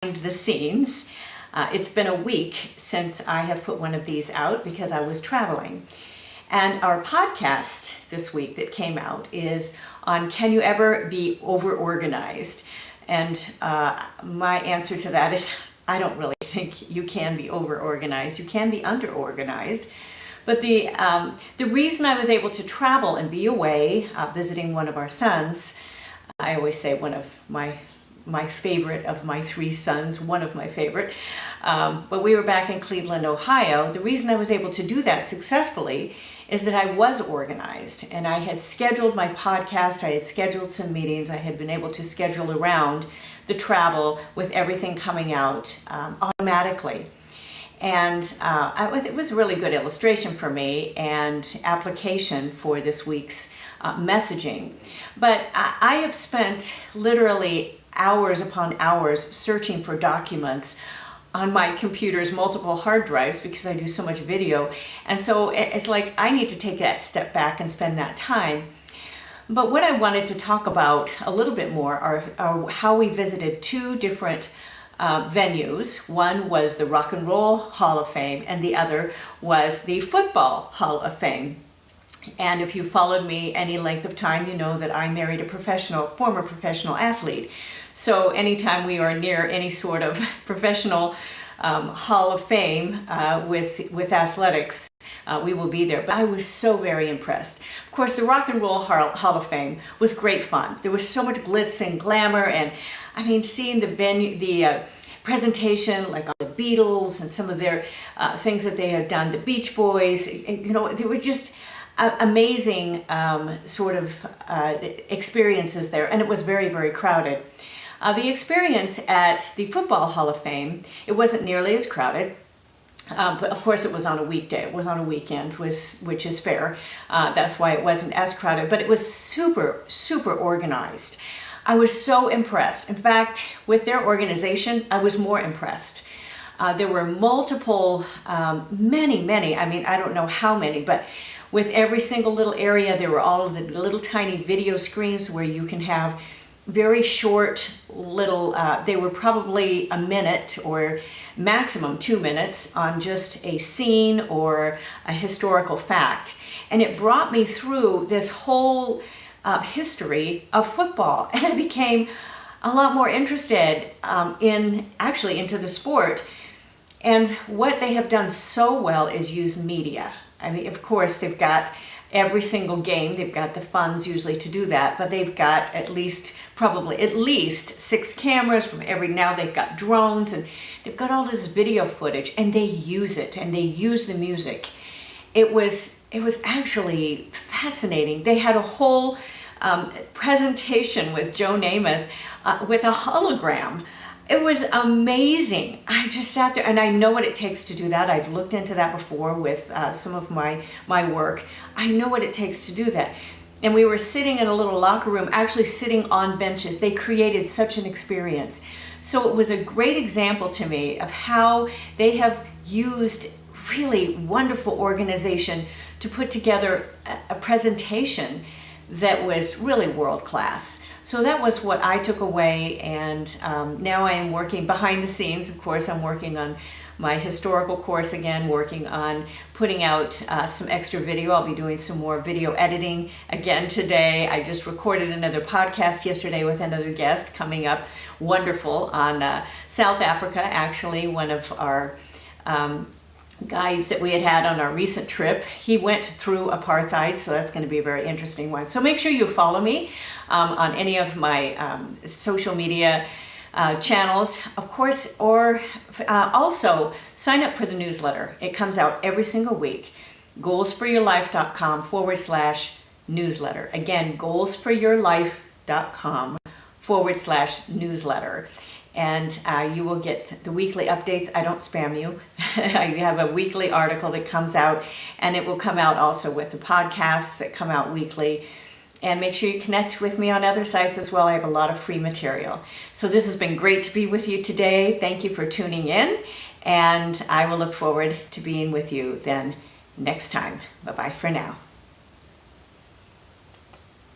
the scenes. It's been a week since I have put one of these out because I was traveling. And our podcast this week that came out is on Can You Ever Be Overorganized? And my answer to that is I don't really think you can be overorganized. You can be underorganized. But the reason I was able to travel and be away visiting one of our sons, I always say one of my favorite of my three sons, one of my favorite, but we were back in Cleveland, Ohio. The reason I was able to do that successfully is that I was organized and I had scheduled my podcast, I had scheduled some meetings, I had been able to schedule around the travel with everything coming out automatically. And it was a really good illustration for me and application for this week's messaging. But I have spent literally hours upon hours searching for documents on my computer's multiple hard drives because I do so much video. And so it's like I need to take that step back and spend that time. But what I wanted to talk about a little bit more are how we visited two different venues. One was the Rock and Roll Hall of Fame and the other was the Football Hall of Fame. And if you followed me any length of time, you know that I married a former professional athlete. So anytime we are near any sort of professional Hall of Fame with athletics, we will be there. But I was so very impressed. Of course, the Rock and Roll Hall of Fame was great fun. There was so much glitz and glamour, and I mean, seeing the venue, the presentation, like on the Beatles and some of their things that they had done, the Beach Boys, you know, they were just amazing sort of experiences there, and it was very, very crowded. The experience at the Football Hall of Fame, it wasn't nearly as crowded, but of course it was on a weekday, it was on a weekend, which is fair. That's why it wasn't as crowded, but it was super, super organized. I was so impressed. In fact, with their organization, I was more impressed. There were multiple, many, I mean, I don't know how many, but with every single little area, there were all of the little tiny video screens where you can have very short little, they were probably a minute or maximum 2 minutes on just a scene or a historical fact. And it brought me through this whole history of football. And I became a lot more interested into the sport. And what they have done so well is use media. I mean, of course, they've got every single game, they've got the funds usually to do that, but they've got probably at least 6 cameras from now they've got drones and they've got all this video footage and they use it and they use the music. It was actually fascinating. They had a whole presentation with Joe Namath with a hologram. It was amazing. I just sat there, and I know what it takes to do that. I've looked into that before with some of my work. I know what it takes to do that. And we were sitting in a little locker room, actually sitting on benches. They created such an experience. So it was a great example to me of how they have used really wonderful organization to put together a presentation that was really world class. So that was what I took away, and now I am working behind the scenes. Of course, I'm working on my historical course again, working on putting out some extra video. I'll be doing some more video editing again today. I just recorded another podcast yesterday with another guest coming up, wonderful, on South Africa, actually, one of our guides that we had on our recent trip. He went through apartheid, so that's going to be a very interesting one. So make sure you follow me on any of my social media channels, of course, or also sign up for the newsletter. It comes out every single week. goalsforyourlife.com/newsletter. Again, goalsforyourlife.com/newsletter. And you will get the weekly updates. I don't spam you. I have a weekly article that comes out, and it will come out also with the podcasts that come out weekly. And make sure you connect with me on other sites as well. I have a lot of free material. So this has been great to be with you today. Thank you for tuning in, and I will look forward to being with you then next time. Bye-bye for now.